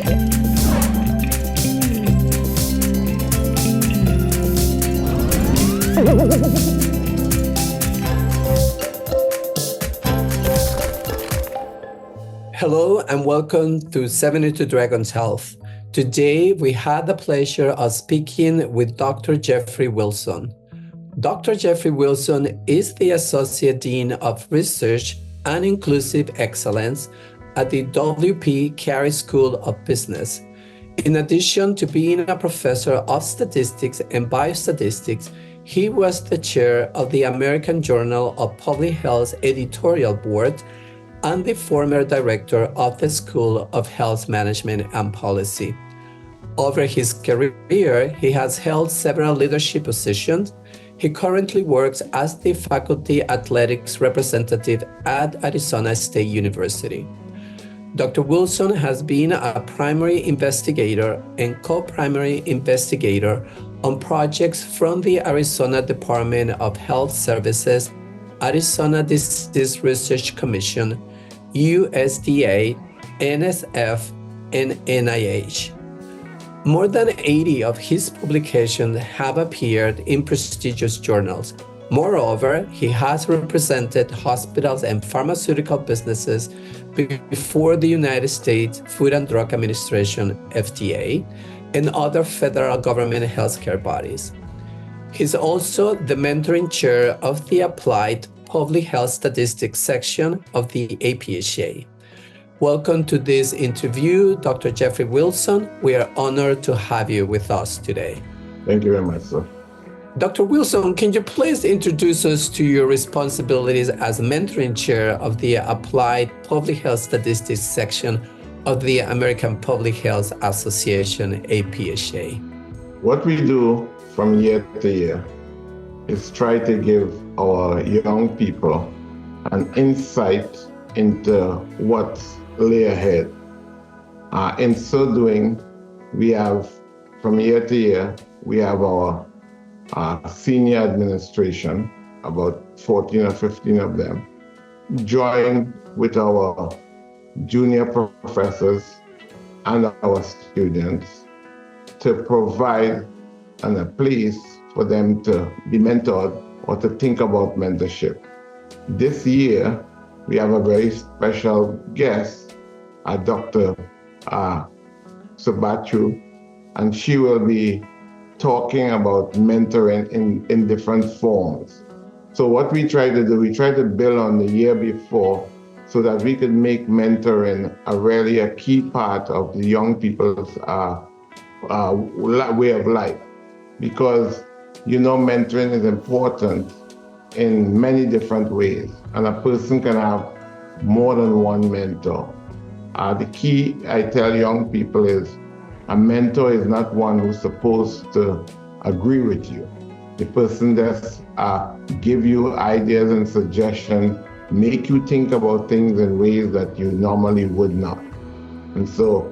Hello and welcome to 72 Dragons Health. Today we had the pleasure of speaking with Dr. Jeffrey Wilson. Dr. Jeffrey Wilson is the Associate Dean of Research and Inclusive Excellence at the W.P. Carey School of Business. In addition to being a professor of statistics and biostatistics, he was the chair of the American Journal of Public Health editorial board and the former director of the School of Health Management and Policy. Over his career, he has held several leadership positions. He currently works as the faculty athletics representative at Arizona State University. Dr. Wilson has been a primary investigator and co-primary investigator on projects from the Arizona Department of Health Services, Arizona Disease Research Commission, USDA, NSF, and NIH. More than 80 of his publications have appeared in prestigious journals. Moreover, he has represented hospitals and pharmaceutical businesses before the United States Food and Drug Administration, FDA, and other federal government healthcare bodies. He's also the mentoring chair of the Applied Public Health Statistics section of the APHA. Welcome to this interview, Dr. Jeffrey Wilson. We are honored to have you with us today. Thank you very much, sir. Dr. Wilson, can you please introduce us to your responsibilities as mentoring chair of the Applied Public Health Statistics section of the American Public Health Association, APHA? What we do from year to year is try to give our young people an insight into what's lay ahead. In so doing, we have, from year to year, we have our senior administration, about 14 or 15 of them, join with our junior professors and our students to provide a place for them to be mentored or to think about mentorship. This year, we have a very special guest, Dr. Sabachu, and she will be talking about mentoring in different forms. So what we try to do, we try to build on the year before so that we could make mentoring really a key part of the young people's way of life. Because mentoring is important in many different ways, and a person can have more than one mentor. The key I tell young people is a mentor is not one who's supposed to agree with you. The person just give you ideas and suggestions, make you think about things in ways that you normally would not. And so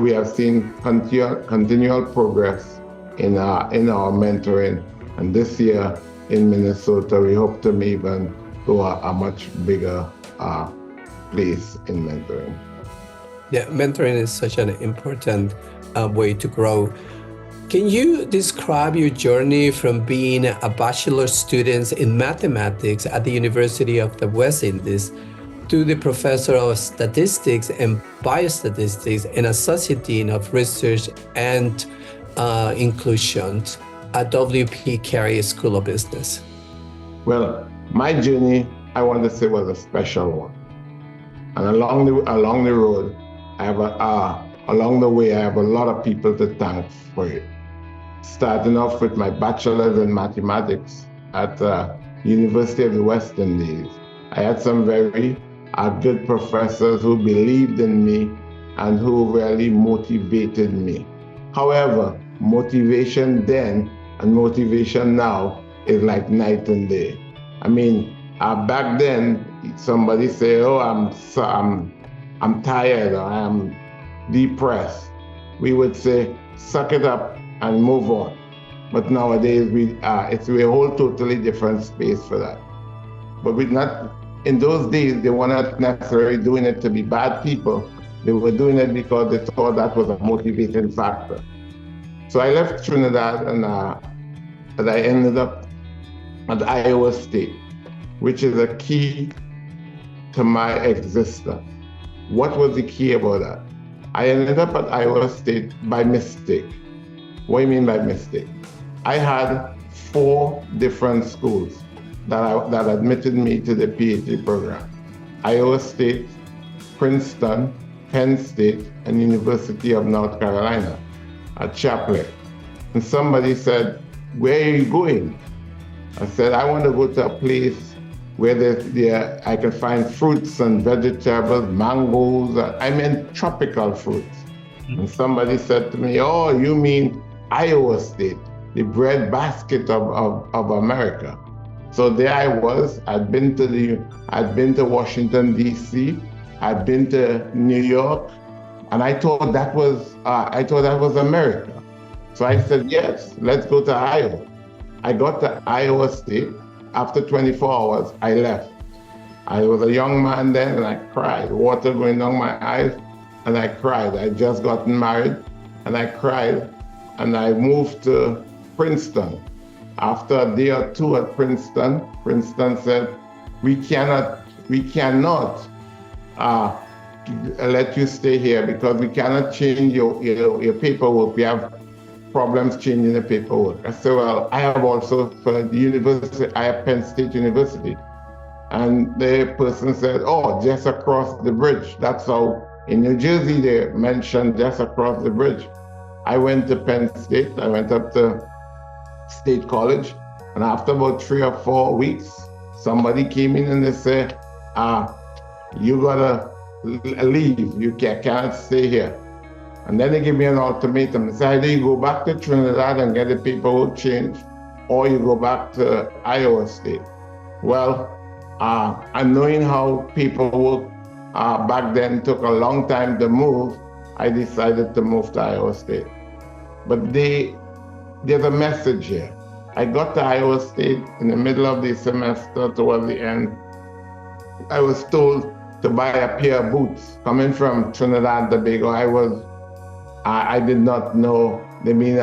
we have seen continual progress in our mentoring. And this year in Minnesota, we hope to even go a much bigger place in mentoring. Yeah, mentoring is such an important way to grow. Can you describe your journey from being a bachelor student in mathematics at the University of the West Indies to the professor of statistics and biostatistics and associate dean of research and inclusion at W.P. Carey School of Business? Well, my journey, I want to say, was a special one. And along the road, along the way, I have a lot of people to thank for it. Starting off with my bachelor's in mathematics at the University of the West Indies. I had some very good professors who believed in me and who really motivated me. However, motivation then and motivation now is like night and day. I mean, back then, somebody say, "Oh, I'm tired," or "I'm depressed." We would say, "Suck it up and move on." But nowadays, it's a whole totally different space for that. But in those days, they were not necessarily doing it to be bad people. They were doing it because they thought that was a motivating factor. So I left Trinidad and I ended up at Iowa State, which is a key to my existence. What was the key about that? I ended up at Iowa State by mistake. What do you mean by mistake? I had 4 different schools that admitted me to the PhD program. Iowa State, Princeton, Penn State, and University of North Carolina at Chapel. And somebody said, "Where are you going?" I said, "I want to go to a place where I can find fruits and vegetables, mangoes, I meant tropical fruits." And somebody said to me, "Oh, you mean Iowa State, the breadbasket of America." So there I was. I'd been to Washington, D.C., I'd been to New York, and I thought that was America. So I said, "Yes, let's go to Iowa." I got to Iowa State. After 24 hours, I left. I was a young man then, and I cried, water going down my eyes, and I cried. I just gotten married, and I cried, and I moved to Princeton. After a day or 2 at Princeton said, we cannot let you stay here because we cannot change your paperwork. We have problems changing the paperwork. I said, "Well, I have also for the university, I have Penn State University." And the person said, "Oh, just across the bridge." That's how in New Jersey they mentioned just across the bridge. I went to Penn State. I went up to State College, and after about 3 or 4 weeks, somebody came in and they said, "You gotta leave. You can't stay here." And then they gave me an ultimatum. They said, "Either you go back to Trinidad and get the paperwork changed, or you go back to Iowa State." Well, and knowing how paperwork back then took a long time to move, I decided to move to Iowa State. But there's a message here. I got to Iowa State in the middle of the semester toward the end. I was told to buy a pair of boots. Coming from Trinidad and Tobago, I did not know they mean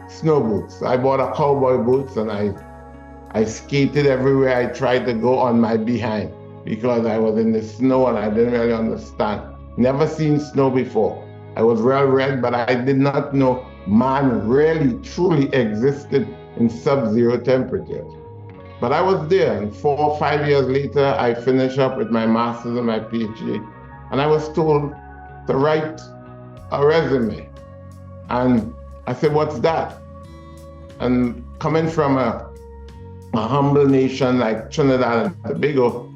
snow boots. I bought a cowboy boots and I skated everywhere I tried to go on my behind because I was in the snow and I didn't really understand. Never seen snow before. I was well read, but I did not know man really truly existed in sub-zero temperatures. But I was there, and 4 or 5 years later, I finished up with my master's and my PhD, and I was told to write a resume. And I said, "What's that?" And coming from a humble nation like Trinidad and Tobago,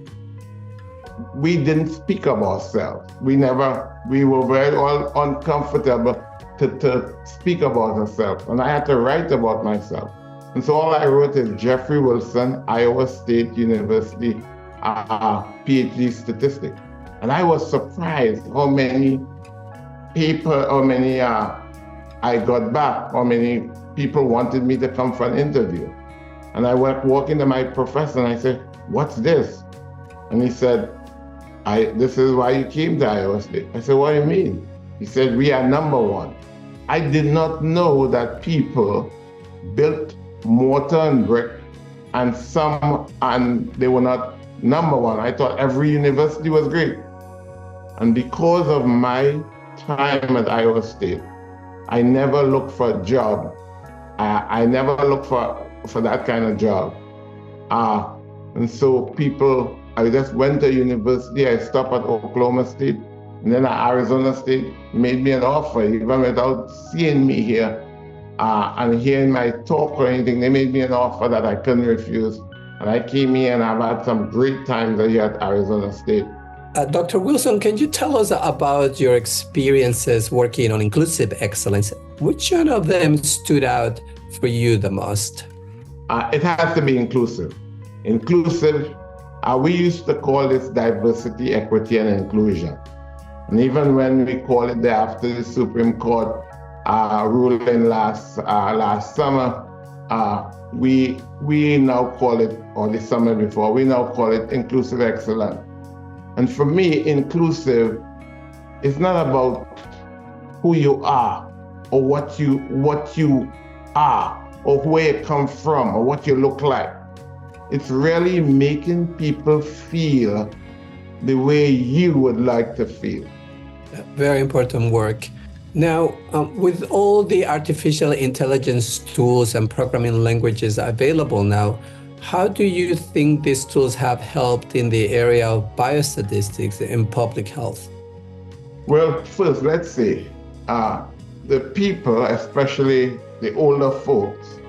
we didn't speak of ourselves. We were very all uncomfortable to speak about ourselves. And I had to write about myself. And so all I wrote is Jeffrey Wilson, Iowa State University, PhD statistics. And I was surprised how many I got back, how many people wanted me to come for an interview. And I went walking to my professor and I said, "What's this?" And he said, "This is why you came to Iowa State." I said, "What do you mean?" He said, "We are number 1. I did not know that people built mortar and brick and they were not number 1. I thought every university was great. And because of my time at Iowa State, I never looked for a job. I never looked for that kind of job. And so I just went to university. I stopped at Oklahoma State, and then at Arizona State made me an offer, even without seeing me here and hearing my talk or anything. They made me an offer that I couldn't refuse. And I came here and I've had some great times here at Arizona State. Dr. Wilson, can you tell us about your experiences working on inclusive excellence? Which one of them stood out for you the most? It has to be inclusive. Inclusive, we used to call this diversity, equity, and inclusion. And even when we call it there after the Supreme Court ruling last summer, we now call it, or the summer before, we now call it inclusive excellence. And for me, inclusive It's not about who you are or what you are or where you come from or what you look like. It's really making people feel the way you would like to feel. Very important work. Now, with all the artificial intelligence tools and programming languages available now, how do you think these tools have helped in the area of biostatistics in public health? Well, first, let's say the people, especially the older folks,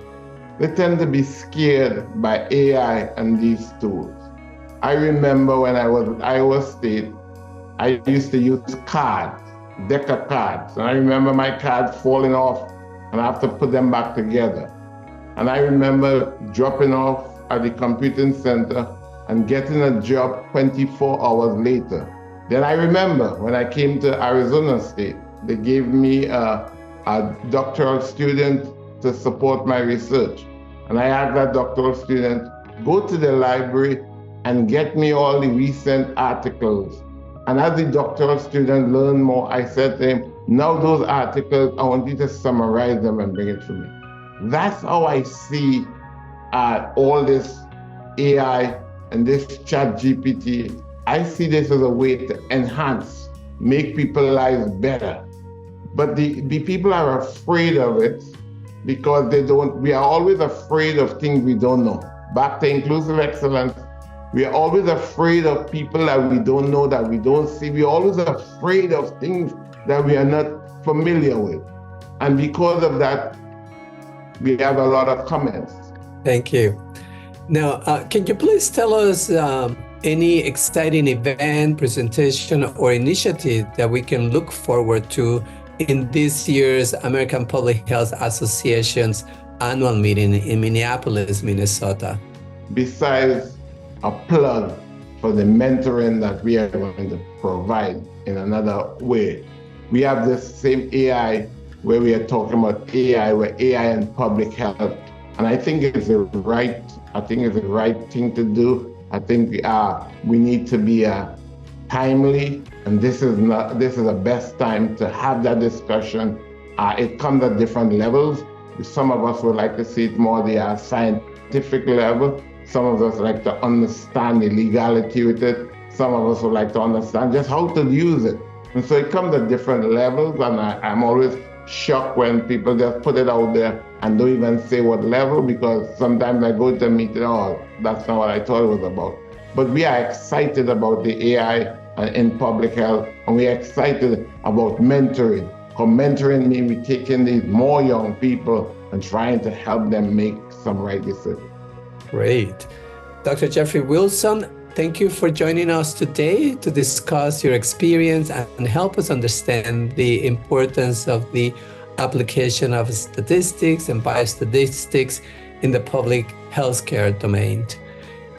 they tend to be scared by AI and these tools. I remember when I was at Iowa State, I used to use cards, deck of cards. And I remember my cards falling off and I have to put them back together. And I remember dropping off at the computing center and getting a job 24 hours later. Then I remember when I came to Arizona State, they gave me a doctoral student to support my research. And I asked that doctoral student, go to the library and get me all the recent articles. And as the doctoral student learned more, I said to him, now those articles, I want you to summarize them and bring it to me. That's how I see all this AI and this chat GPT. I see this as a way to enhance, make people's lives better. But the people are afraid of it because we are always afraid of things we don't know. Back to inclusive excellence, we are always afraid of people that we don't know, that we don't see. We're always afraid of things that we are not familiar with. And because of that, we have a lot of comments. Thank you. Now, can you please tell us any exciting event, presentation, or initiative that we can look forward to in this year's American Public Health Association's annual meeting in Minneapolis, Minnesota? Besides a plug for the mentoring that we are going to provide in another way, we have this same AI where we are talking about AI, where AI and public health. And I think it's the right thing to do. I think we need to be timely, and this is the best time to have that discussion. It comes at different levels. Some of us would like to see it more the scientific level. Some of us like to understand the legality with it. Some of us would like to understand just how to use it. And so it comes at different levels, and I'm always shocked when people just put it out there and don't even say what level, because sometimes I go to a meeting, oh, that's not what I thought it was about. But we are excited about the AI in public health, and we are excited about mentoring. Because mentoring means we're taking these more young people and trying to help them make some right decisions. Great. Dr. Jeffrey Wilson, thank you for joining us today to discuss your experience and help us understand the importance of the application of statistics and biostatistics in the public healthcare domain.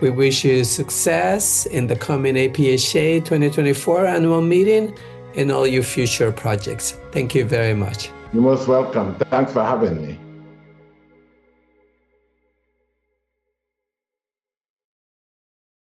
We wish you success in the coming APHA 2024 annual meeting and all your future projects. Thank you very much. You're most welcome. Thanks for having me.